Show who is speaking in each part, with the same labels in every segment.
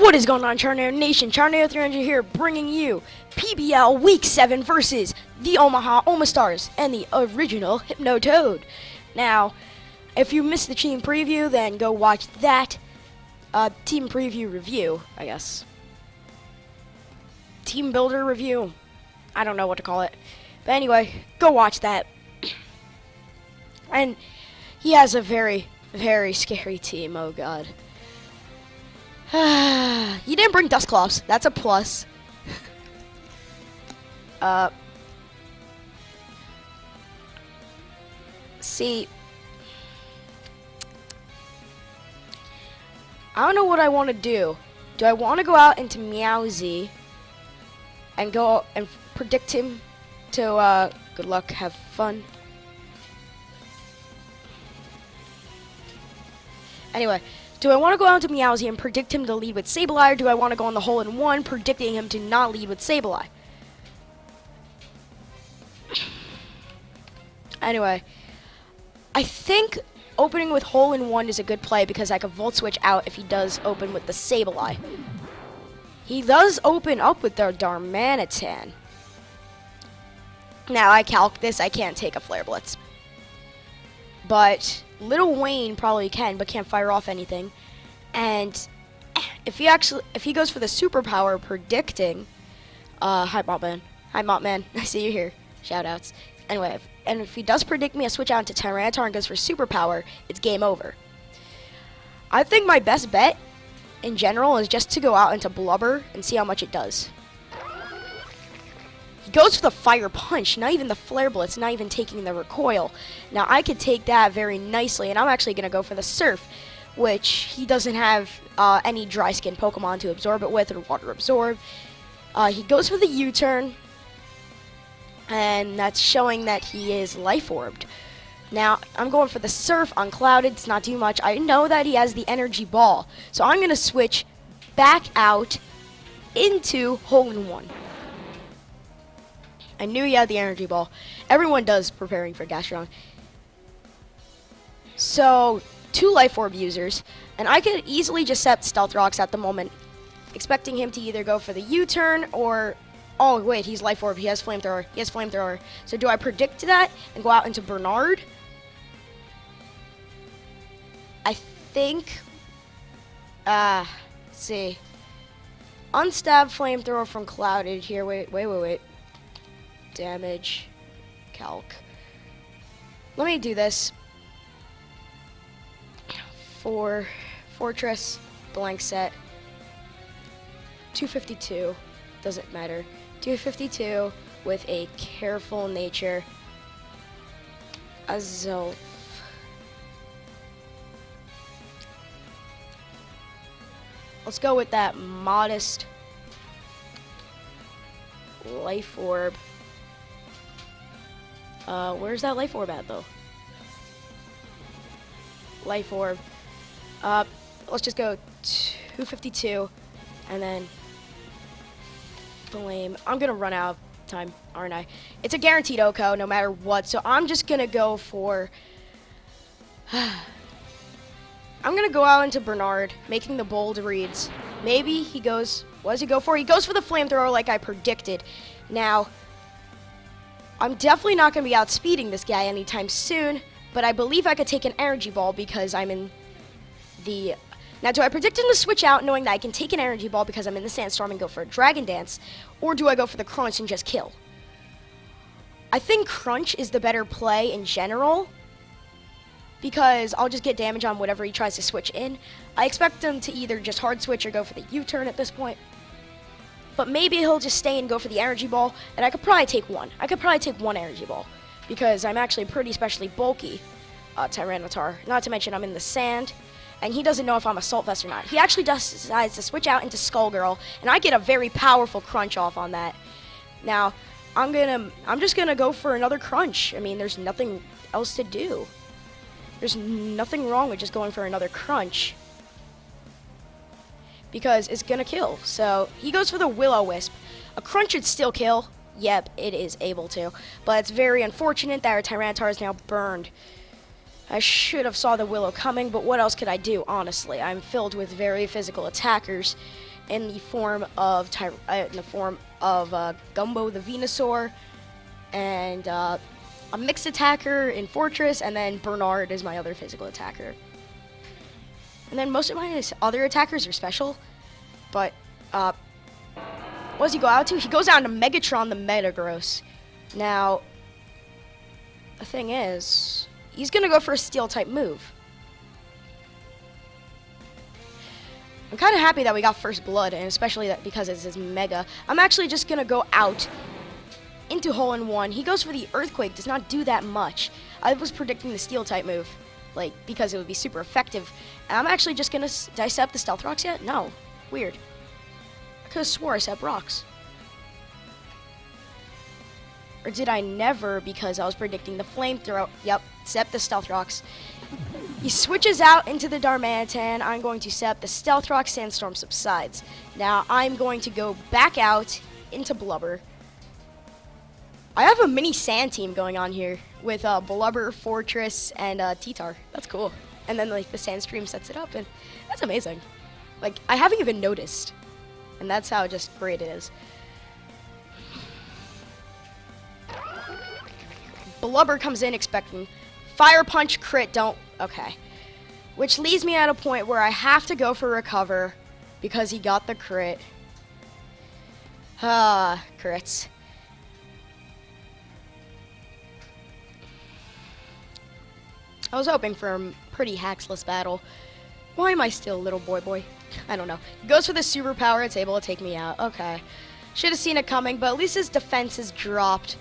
Speaker 1: What is going on, Charneo Nation? Charneo 300 here, bringing you PBL Week 7 versus the Omaha Omastars and the original Hypnotoad. Now, if you missed the team preview, then go watch that team preview review, I guess. Team builder review. I don't know what to call it. But anyway, go watch that. And he has a very, very scary team, oh god. You didn't bring Dustclops. That's a plus. See, I don't know what I want to do. Do I want to go out into Meowsy and go and predict him to good luck, have fun? Anyway, do I want to go out to Meowsy and predict him to lead with Sableye, or do I want to go on the hole-in-one, predicting him to not lead with Sableye? Anyway, I think opening with hole-in-one is a good play because I could Volt Switch out if he does open with the Sableye. He does open up with the Darmanitan. Now, I calc this, I can't take a Flare Blitz. But Little Wayne probably can, but can't fire off anything. And if he goes for the superpower predicting, hi Mopman, I see you here. Shoutouts. Anyway, and if he does predict me, I switch out into Tyranitar and goes for superpower. It's game over. I think my best bet in general is just to go out into Blubber and see how much it does. He goes for the Fire Punch, not even the Flare Blitz, not even taking the recoil. Now, I could take that very nicely, and I'm actually going to go for the Surf, which he doesn't have any Dry Skin Pokemon to absorb it with or Water Absorb. He goes for the U-turn, and that's showing that he is Life Orbed. Now, I'm going for the Surf on Clouded. It's not too much. I know that he has the Energy Ball, so I'm going to switch back out into Hole-in-One. I knew he had the Energy Ball. Everyone does preparing for Gastrodon. So, 2 Life Orb users, and I could easily just set Stealth Rocks at the moment, expecting him to either go for the U-turn or... Oh, wait, he's Life Orb. He has Flamethrower. He has Flamethrower. So do I predict that and go out into Bernard? I think... let's see. Unstab Flamethrower from Clouded here. Wait. Damage. Calc. Let me do this. For Fortress, blank set. 252. Doesn't matter. 252 with a Careful Nature. Azul. Let's go with that modest Life Orb. Where's that Life Orb at, though? Life Orb. Let's just go 252, and then Flame. I'm gonna run out of time, aren't I? It's a guaranteed OHKO, no matter what, so I'm just gonna go for... I'm gonna go out into Bernard, making the bold reads. Maybe he goes... What does he go for? He goes for the Flamethrower like I predicted. Now... I'm definitely not going to be outspeeding this guy anytime soon, but I believe I could take an Energy Ball because I'm in the... Now, do I predict him to switch out knowing that I can take an Energy Ball because I'm in the Sandstorm and go for a Dragon Dance, or do I go for the Crunch and just kill? I think Crunch is the better play in general because I'll just get damage on whatever he tries to switch in. I expect him to either just hard switch or go for the U-turn at this point. But maybe he'll just stay and go for the Energy Ball, and I could probably take one. I could probably take one Energy Ball, because I'm actually pretty specially bulky, Tyranitar. Not to mention I'm in the sand, and he doesn't know if I'm Assault Vest or not. He actually decides to switch out into Skullgirl, and I get a very powerful Crunch off on that. Now, I'm just gonna go for another Crunch. I mean, there's nothing else to do. There's nothing wrong with just going for another Crunch, because it's gonna kill. So he goes for the Will-O-Wisp. A Crunch would still kill. Yep, it is able to. But it's very unfortunate that our Tyranitar is now burned. I should have saw the Willow coming, but what else could I do, honestly? I'm filled with very physical attackers, in the form of Gumbo the Venusaur, and a mixed attacker in Fortress, and then Bernard is my other physical attacker. And then most of my other attackers are special, but what does he go out to? He goes out to Megatron the Metagross. Now, the thing is, he's gonna go for a Steel type move. I'm kind of happy that we got First Blood, and especially that because it's his Mega. I'm actually just going to go out into Hole-in-One. He goes for the Earthquake, does not do that much. I was predicting the Steel type move, like, because it would be super effective. And I'm actually just going to... Did I set up the Stealth Rocks yet? No. Weird. I could have swore I set up rocks. Or did I never, because I was predicting the Flamethrower? Yep, set up the Stealth Rocks. He switches out into the Darmanitan. I'm going to set up the Stealth Rock. Sandstorm subsides. Now I'm going to go back out into Blubber. I have a mini sand team going on here with Blubber, Fortress, and T-Tar. That's cool. And then like the sand stream sets it up, and that's amazing. Like I haven't even noticed, and that's how just great it is. Blubber comes in expecting Fire Punch, crit, don't. Okay. Which leaves me at a point where I have to go for Recover because he got the crit. Crits. I was hoping for a pretty hacksless battle. Why am I still little boy? I don't know. He goes for the superpower, it's able to take me out. Okay. Should have seen it coming, but at least his defense is dropped.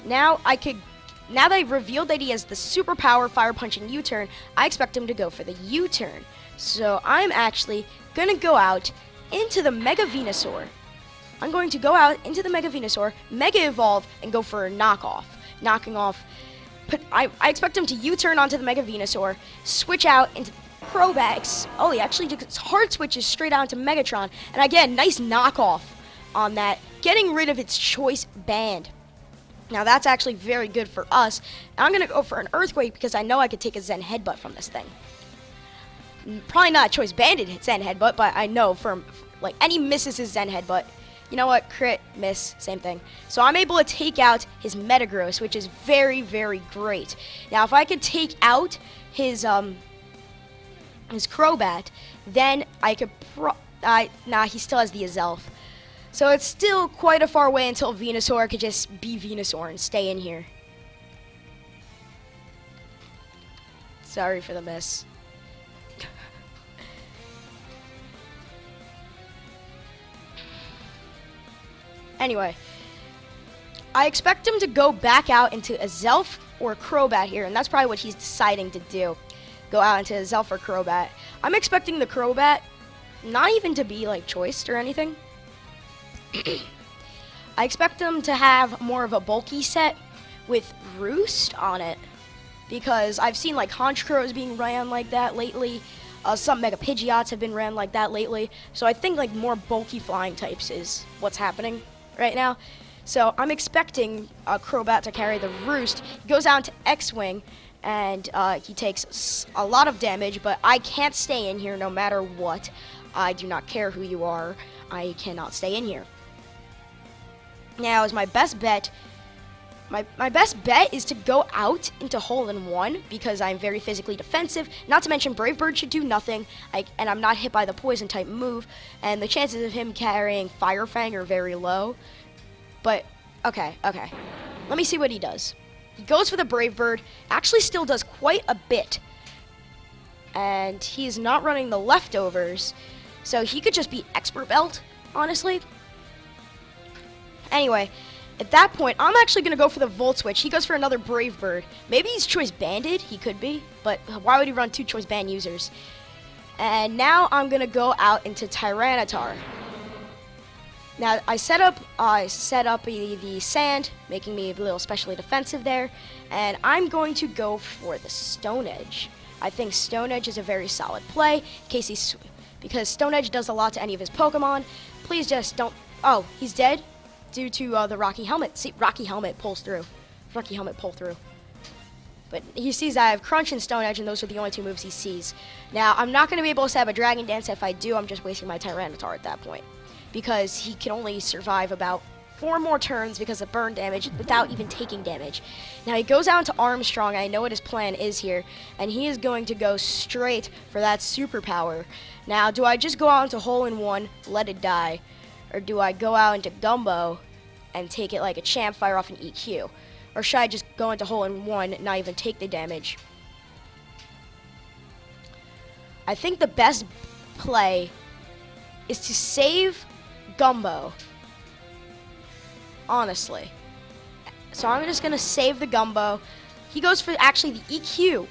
Speaker 1: Now that I've revealed that he has the superpower, Fire Punch, and U-turn, I expect him to go for the U-turn. So I'm actually going to go out into the Mega Venusaur. I'm going to go out into the Mega Venusaur, Mega Evolve, and go for a knockoff. Knocking off. But I expect him to U-turn onto the Mega Venusaur, switch out into Crobat. Oh, he actually just hard switches straight out to Megatron. And again, nice knockoff on that, getting rid of its choice band. Now that's actually very good for us. Now I'm going to go for an Earthquake because I know I could take a Zen Headbutt from this thing. Probably not a choice banded Zen Headbutt, but I know from like any misses his Zen Headbutt. You know what? Crit, miss, same thing. So I'm able to take out his Metagross, which is very, very great. Now if I could take out his Crobat, then I could nah, he still has the Azelf. So it's still quite a far way until Venusaur could just be Venusaur and stay in here. Sorry for the miss. Anyway, I expect him to go back out into Azelf or Crobat here, and that's probably what he's deciding to do. Go out into Azelf or Crobat. I'm expecting the Crobat not even to be like choiced or anything. I expect them to have more of a bulky set with Roost on it, because I've seen like Honchkrows being ran like that lately. Some Mega Pidgeots have been ran like that lately. So I think like more bulky flying types is what's happening right now. So I'm expecting Crobat to carry the Roost. He goes out to X-Wing, and he takes a lot of damage, but I can't stay in here no matter what. I do not care who you are. I cannot stay in here. Now is my best bet. My best bet is to go out into Hole-in-One because I'm very physically defensive. Not to mention Brave Bird should do nothing, and I'm not hit by the poison type move, and the chances of him carrying Fire Fang are very low. But okay. Let me see what he does. He goes for the Brave Bird. Actually still does quite a bit. And he's not running the leftovers, so he could just be Expert Belt, honestly. Anyway, at that point, I'm actually going to go for the Volt Switch. He goes for another Brave Bird. Maybe he's Choice Banded. He could be. But why would he run two Choice Band users? And now I'm going to go out into Tyranitar. Now, I set up the Sand, making me a little specially defensive there. And I'm going to go for the Stone Edge. I think Stone Edge is a very solid play. In case because Stone Edge does a lot to any of his Pokemon. Please just don't... Oh, he's dead? Due to the Rocky Helmet. See, Rocky Helmet pulls through. Rocky Helmet pull through. But he sees that I have Crunch and Stone Edge, and those are the only two moves he sees. Now, I'm not going to be able to set up a Dragon Dance. If I do, I'm just wasting my Tyranitar at that point, because he can only survive about 4 more turns because of burn damage without even taking damage. Now, he goes out into Armstrong. I know what his plan is here, and he is going to go straight for that superpower. Now, do I just go out into Hole-in-One, let it die, or do I go out into Gumbo and take it like a champ, fire off an EQ? Or should I just go into Hole-in-One and not even take the damage? I think the best play is to save Gumbo, honestly. So I'm just going to save the Gumbo. He goes for actually the EQ.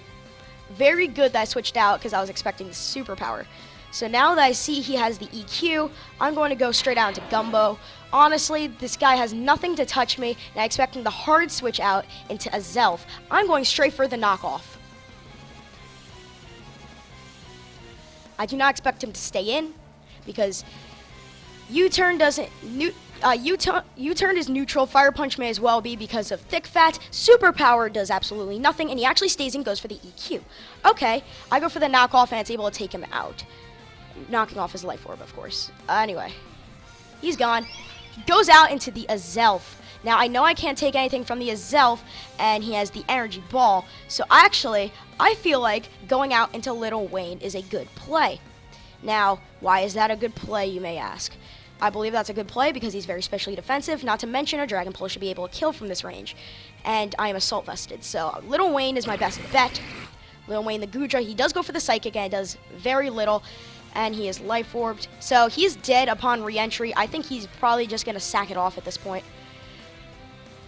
Speaker 1: Very good that I switched out because I was expecting the superpower. So now that I see he has the EQ, I'm going to go straight out into Gumbo. Honestly, this guy has nothing to touch me, and I'm expecting the hard switch out into a Zelf. I'm going straight for the knockoff. I do not expect him to stay in, because U-turn doesn't... U-turn is neutral. Fire Punch may as well be because of Thick Fat. Superpower does absolutely nothing, and he actually stays in, goes for the EQ. Okay, I go for the knockoff, and it's able to take him out. Knocking off his Life Orb, of course. Anyway, he's gone. He goes out into the Azelf. Now, I know I can't take anything from the Azelf, and he has the Energy Ball. So, actually, I feel like going out into Little Wayne is a good play. Now, why is that a good play, you may ask? I believe that's a good play because he's very specially defensive, not to mention a Dragon Pulse should be able to kill from this range. And I am Assault Vested, so Little Wayne is my best bet. Little Wayne the Gudra, he does go for the Psychic, and it does very little. And he is Life Orbed. So he's dead upon re-entry. I think he's probably just going to sack it off at this point.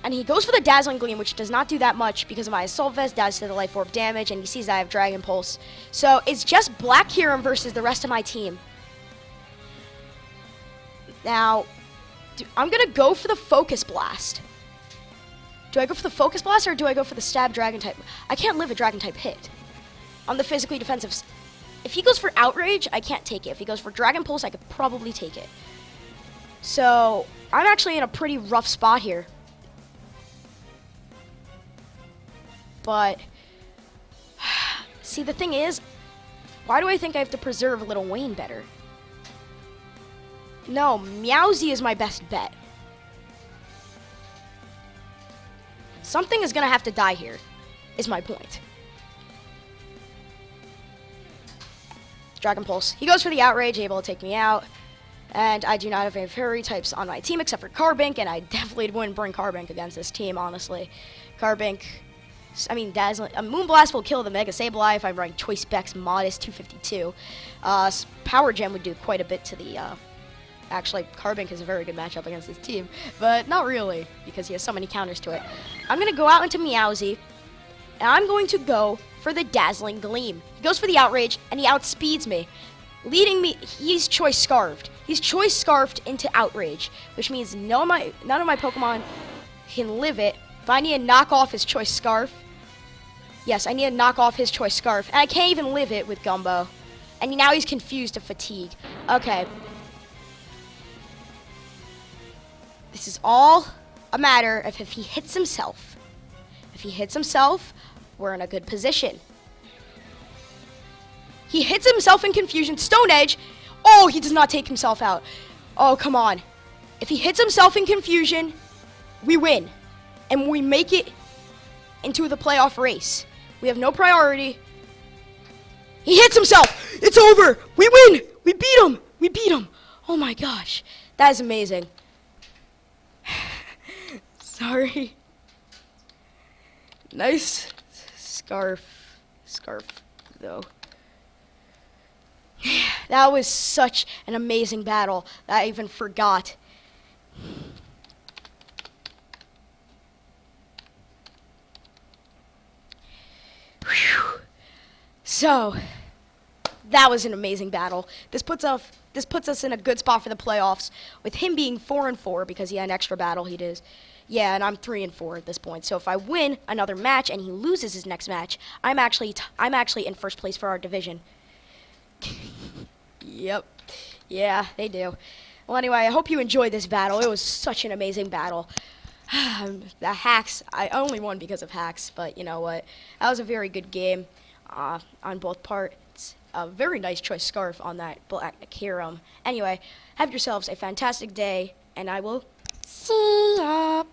Speaker 1: And he goes for the Dazzling Gleam, which does not do that much because of my Assault Vest, does to the Life Orb damage, and he sees that I have Dragon Pulse. So it's just Black Kyurem versus the rest of my team. Now, I'm going to go for the Focus Blast. Do I go for the Focus Blast or do I go for the Stab Dragon type? I can't live a Dragon type hit on the physically defensive. If he goes for Outrage, I can't take it. If he goes for Dragon Pulse, I could probably take it. So, I'm actually in a pretty rough spot here. But, see, the thing is, why do I think I have to preserve Little Wayne better? No, Meowsy is my best bet. Something is going to have to die here, is my point. Dragon Pulse. He goes for the Outrage, able to take me out. And I do not have any fairy types on my team except for Carbink, and I definitely wouldn't bring Carbink against this team, honestly. Carbink, I mean, Dazzling. Moonblast will kill the Mega Sableye if I run Choice Specs Modest 252. Power Gem would do quite a bit to the... Actually, Carbink is a very good matchup against this team, but not really, because he has so many counters to it. I'm going to go out into Meowsy, and I'm going to go for the Dazzling Gleam. He goes for the Outrage, and he outspeeds me, leading me. He's Choice Scarfed. He's Choice Scarfed into Outrage, which means none of my Pokemon can live it. If I need to knock off his Choice Scarf, yes, I need to knock off his Choice Scarf, and I can't even live it with Gumbo. And now he's confused to Fatigue. Okay. This is all a matter of if he hits himself. If he hits himself, we're in a good position. He hits himself in confusion. Stone Edge. Oh, he does not take himself out. Oh, come on. If he hits himself in confusion, we win. And we make it into the playoff race. We have no priority. He hits himself. It's over. We win. We beat him. We beat him. Oh my gosh. That is amazing. Sorry. Nice scarf, though. That was such an amazing battle that I even forgot. Whew. So, that was an amazing battle. This puts us in a good spot for the playoffs, with him being 4-4 because he had an extra battle. He did. Yeah, and I'm 3-4 at this point. So if I win another match and he loses his next match, I'm actually in first place for our division. Yep. Yeah, they do. Well, anyway, I hope you enjoyed this battle. It was such an amazing battle. The hacks, I only won because of hacks, but you know what? That was a very good game on both parts. A very nice choice scarf on that black Hiram. Anyway, have yourselves a fantastic day, and I will see ya.